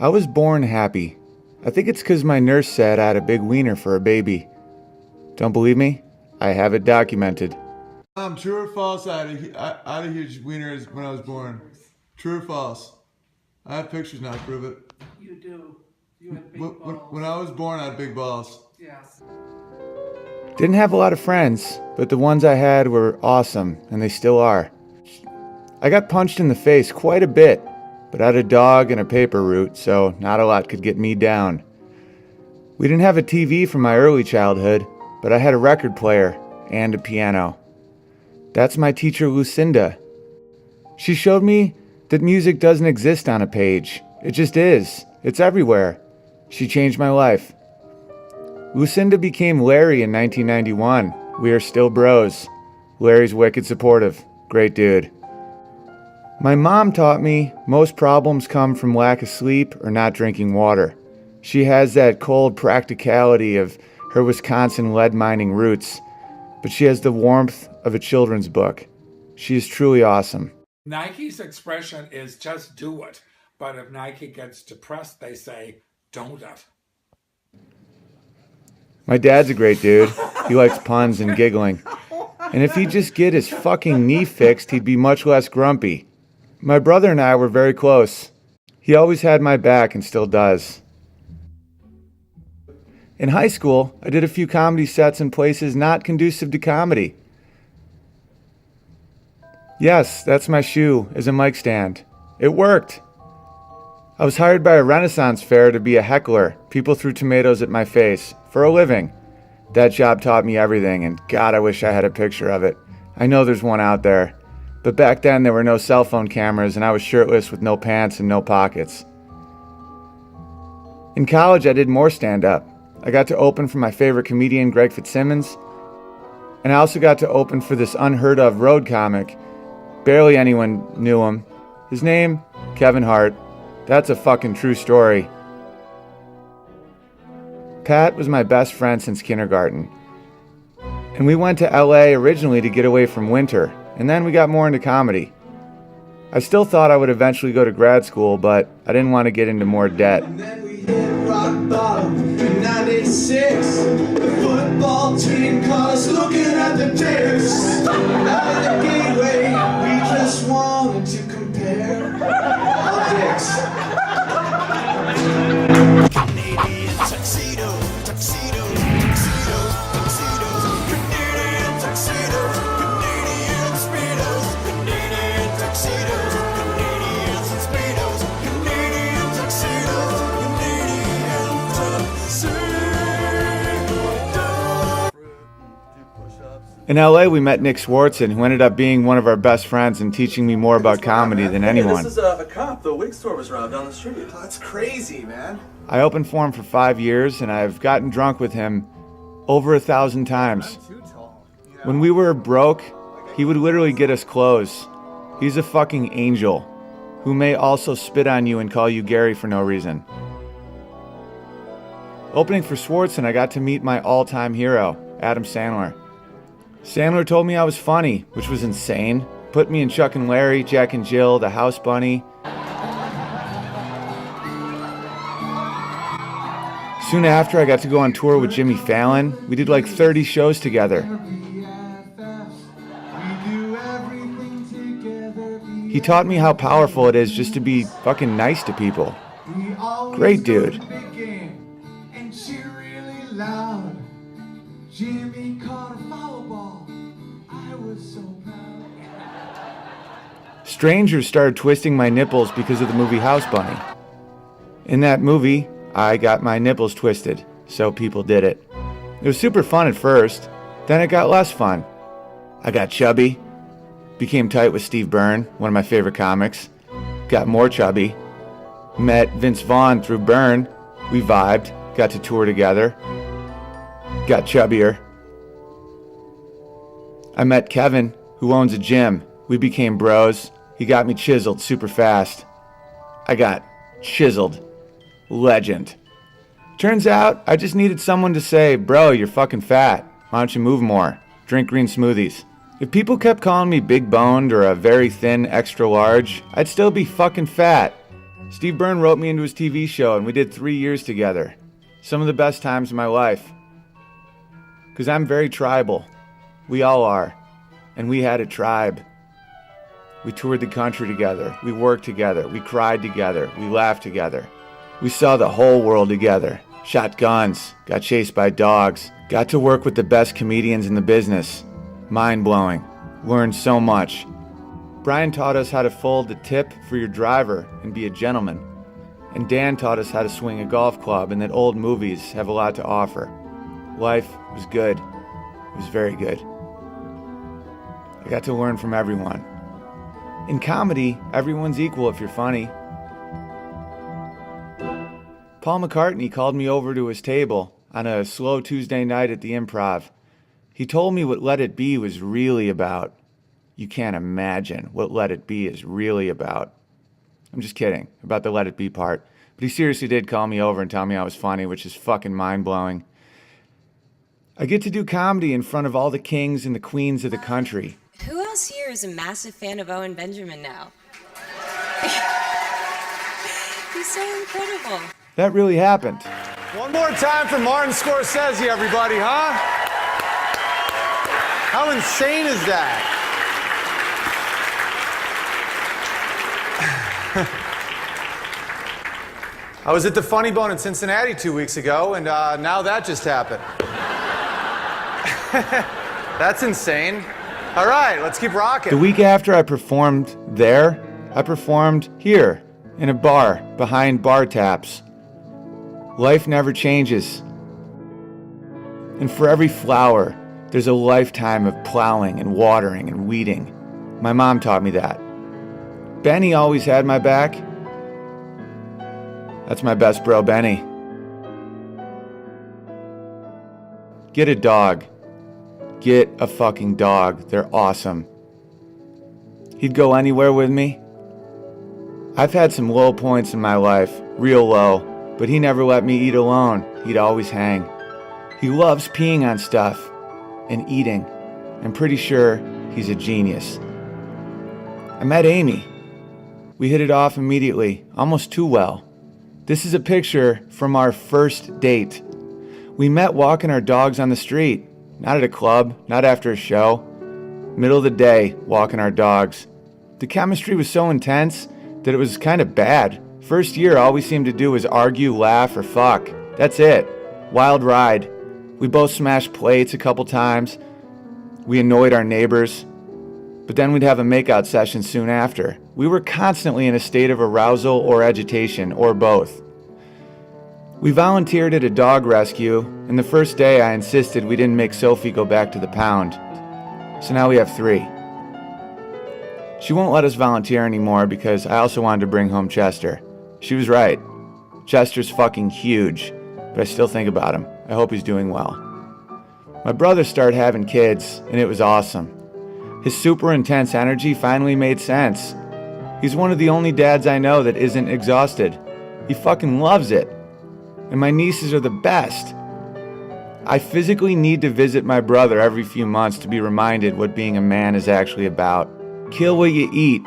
I was born happy. I think it's 'cause my nurse said I had a big wiener for a baby. Don't believe me? I have it documented. True or false? I had a huge wiener when I was born. True or false? I have pictures now to prove it. You do. You have big balls. When I was born, I had big balls. Yes. Didn't have a lot of friends, but the ones I had were awesome, and they still are. I got punched in the face quite a bit, but I had a dog and a paper route, so not a lot could get me down. We didn't have a TV from my early childhood, but I had a record player and a piano. That's my teacher, Lucinda. She showed me that music doesn't exist on a page. It just is. It's everywhere. She changed my life. Lucinda became Larry in 1991. We are still bros. Larry's wicked supportive. Great dude. My mom taught me most problems come from lack of sleep or not drinking water. She has that cold practicality of her Wisconsin lead mining roots, but she has the warmth of a children's book. She is truly awesome. Nike's expression is just do it. But if Nike gets depressed, they say, don't it. My dad's a great dude. He likes puns and giggling. And if he'd just get his fucking knee fixed, he'd be much less grumpy. My brother and I were very close. He always had my back and still does. In high school, I did a few comedy sets in places not conducive to comedy. Yes, that's my shoe as a mic stand. It worked. I was hired by a Renaissance fair to be a heckler. People threw tomatoes at my face for a living. That job taught me everything, and God, I wish I had a picture of it. I know there's one out there. But back then, there were no cell phone cameras, and I was shirtless with no pants and no pockets. In college, I did more stand-up. I got to open for my favorite comedian, Greg Fitzsimmons, and I also got to open for this unheard-of road comic. Barely anyone knew him. His name, Kevin Hart. That's a fucking true story. Pat was my best friend since kindergarten. And we went to LA originally to get away from winter, and then we got more into comedy. I still thought I would eventually go to grad school, but I didn't want to get into more debt. And then we hit rock bottom in 96. The football team caught us looking at the dicks. Out of the gateway, we just wanted to compare our dicks. Canadian tuxedo, tuxedo, tuxedo, tuxedo, Canadian tuxedo, Canadian speedos, Canadian tuxedos, Canadians and speedos, Canadian tuxedos, Canadian tuxedos. In LA, we met Nick Swartzen, who ended up being one of our best friends and teaching me more about comedy than anyone. This is a cop. The wig store was robbed down the street. Oh, that's crazy, man. I opened for him for 5 years, and I've gotten drunk with him over 1,000 times. When we were broke, he would literally get us clothes. He's a fucking angel, who may also spit on you and call you Gary for no reason. Opening for Swartzen, I got to meet my all-time hero, Adam Sandler. Sandler told me I was funny, which was insane. Put me in Chuck and Larry, Jack and Jill, The House Bunny. Soon after, I got to go on tour with Jimmy Fallon. We did like 30 shows together. He taught me how powerful it is just to be fucking nice to people. Great dude. Jimmy caught a foul ball. I was so proud. Strangers started twisting my nipples because of the movie House Bunny. In that movie, I got my nipples twisted, so people did it. It was super fun at first, then it got less fun. I got chubby, became tight with Steve Byrne, one of my favorite comics, got more chubby, met Vince Vaughn through Byrne, we vibed, got to tour together, got chubbier. I met Kevin, who owns a gym. We became bros. He got me chiseled super fast. I got chiseled. Legend. Turns out I just needed someone to say, bro, you're fucking fat. Why don't you move more? Drink green smoothies. If people kept calling me big boned or a very thin extra large, I'd still be fucking fat. Steve Byrne wrote me into his TV show, and we did 3 years together. Some of the best times of my life. Because I'm very tribal. We all are. And we had a tribe. We toured the country together. We worked together. We cried together. We laughed together. We saw the whole world together. Shot guns. Got chased by dogs. Got to work with the best comedians in the business. Mind-blowing. Learned so much. Brian taught us how to fold the tip for your driver and be a gentleman. And Dan taught us how to swing a golf club and that old movies have a lot to offer. Life was good. It was very good. I got to learn from everyone. In comedy, everyone's equal if you're funny. Paul McCartney called me over to his table on a slow Tuesday night at the Improv. He told me what Let It Be was really about. You can't imagine what Let It Be is really about. I'm just kidding about the Let It Be part. But he seriously did call me over and tell me I was funny, which is fucking mind-blowing. I get to do comedy in front of all the kings and the queens of the country. Who else here is a massive fan of Owen Benjamin now? He's so incredible. That really happened. One more time for Martin Scorsese, everybody, huh? How insane is that? I was at the Funny Bone in Cincinnati 2 weeks ago, and now that just happened. That's insane. All right, let's keep rocking. The week after I performed there, I performed here, in a bar, behind bar taps. Life never changes. And for every flower, there's a lifetime of plowing and watering and weeding. My mom taught me that. Benny always had my back. That's my best bro, Benny. Get a dog. Get a fucking dog. They're awesome. He'd go anywhere with me. I've had some low points in my life, real low, but he never let me eat alone. He'd always hang. He loves peeing on stuff and eating. I'm pretty sure he's a genius. I met Amy. We hit it off immediately, almost too well. This is a picture from our first date. We met walking our dogs on the street, not at a club, not after a show. Middle of the day, walking our dogs. The chemistry was so intense that it was kind of bad. First year, all we seemed to do was argue, laugh, or fuck. That's it. Wild ride. We both smashed plates a couple times. We annoyed our neighbors. But then we'd have a makeout session soon after. We were constantly in a state of arousal or agitation, or both. We volunteered at a dog rescue, and the first day I insisted we didn't make Sophie go back to the pound. So now we have 3. She won't let us volunteer anymore because I also wanted to bring home Chester. She was right. Chester's fucking huge, but I still think about him. I hope he's doing well. My brother started having kids, and it was awesome. His super intense energy finally made sense. He's one of the only dads I know that isn't exhausted. He fucking loves it. And my nieces are the best. I physically need to visit my brother every few months to be reminded what being a man is actually about. Kill what you eat,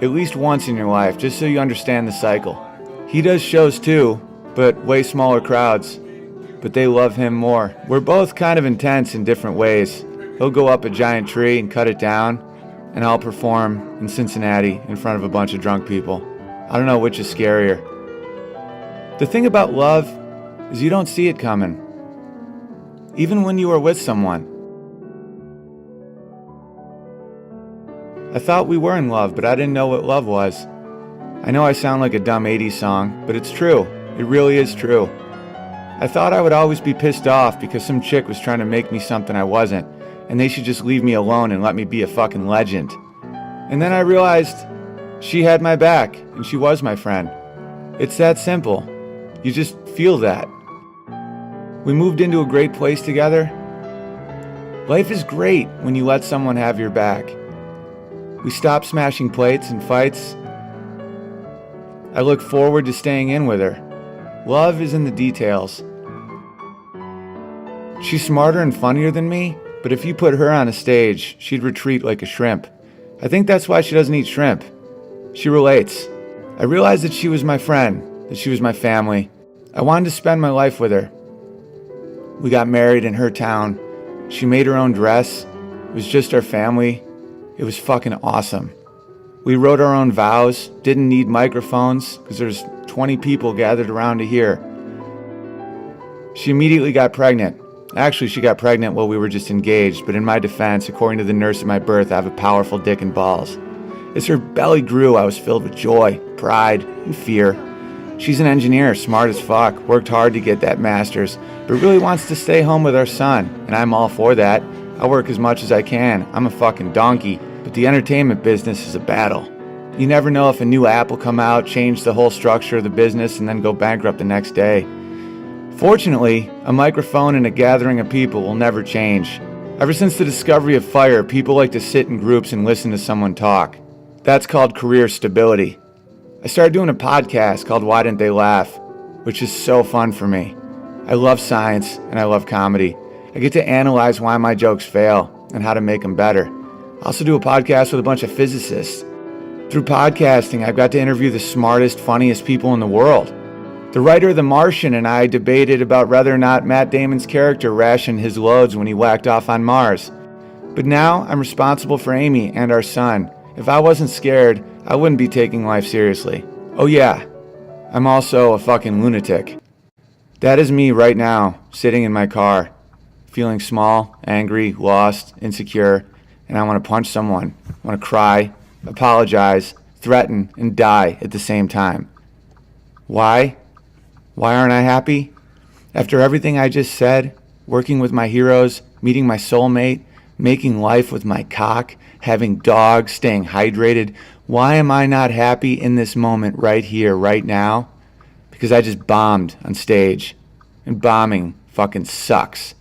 at least once in your life, just so you understand the cycle. He does shows too, but way smaller crowds. But they love him more. We're both kind of intense in different ways. He'll go up a giant tree and cut it down, and I'll perform in Cincinnati in front of a bunch of drunk people. I don't know which is scarier. The thing about love is you don't see it coming, even when you are with someone. I thought we were in love, but I didn't know what love was. I know I sound like a dumb 80s song, but it's true. It really is true. I thought I would always be pissed off because some chick was trying to make me something I wasn't, and they should just leave me alone and let me be a fucking legend. And then I realized she had my back, and she was my friend. It's that simple. You just feel that. We moved into a great place together. Life is great when you let someone have your back. We stopped smashing plates and fights. I look forward to staying in with her. Love is in the details. She's smarter and funnier than me, but if you put her on a stage, she'd retreat like a shrimp. I think that's why she doesn't eat shrimp. She relates. I realized that she was my friend, that she was my family. I wanted to spend my life with her. We got married in her town. She made her own dress. It was just our family. It was fucking awesome. We wrote our own vows, didn't need microphones because there's 20 people gathered around to hear. She immediately got pregnant. Actually, she got pregnant while we were just engaged, but in my defense, according to the nurse at my birth, I have a powerful dick and balls. As her belly grew, I was filled with joy, pride, and fear. She's an engineer, smart as fuck, worked hard to get that master's, but really wants to stay home with our son, and I'm all for that. I work as much as I can. I'm a fucking donkey, but the entertainment business is a battle. You never know if a new app will come out, change the whole structure of the business, and then go bankrupt the next day. Fortunately, a microphone and a gathering of people will never change. Ever since the discovery of fire, people like to sit in groups and listen to someone talk. That's called career stability. I started doing a podcast called Why Didn't They Laugh, which is so fun for me. I love science and I love comedy. I get to analyze why my jokes fail and how to make them better. I also do a podcast with a bunch of physicists. Through podcasting, I've got to interview the smartest, funniest people in the world. The writer of The Martian and I debated about whether or not Matt Damon's character rationed his loads when he whacked off on Mars. But now I'm responsible for Amy and our son. If I wasn't scared, I wouldn't be taking life seriously. Oh yeah, I'm also a fucking lunatic. That is me right now, sitting in my car, feeling small, angry, lost, insecure, and I want to punch someone. I want to cry, apologize, threaten, and die at the same time. Why? Why aren't I happy? After everything I just said, working with my heroes, meeting my soulmate, making life with my cock, having dogs, staying hydrated, why am I not happy in this moment right here, right now? Because I just bombed on stage. And bombing fucking sucks.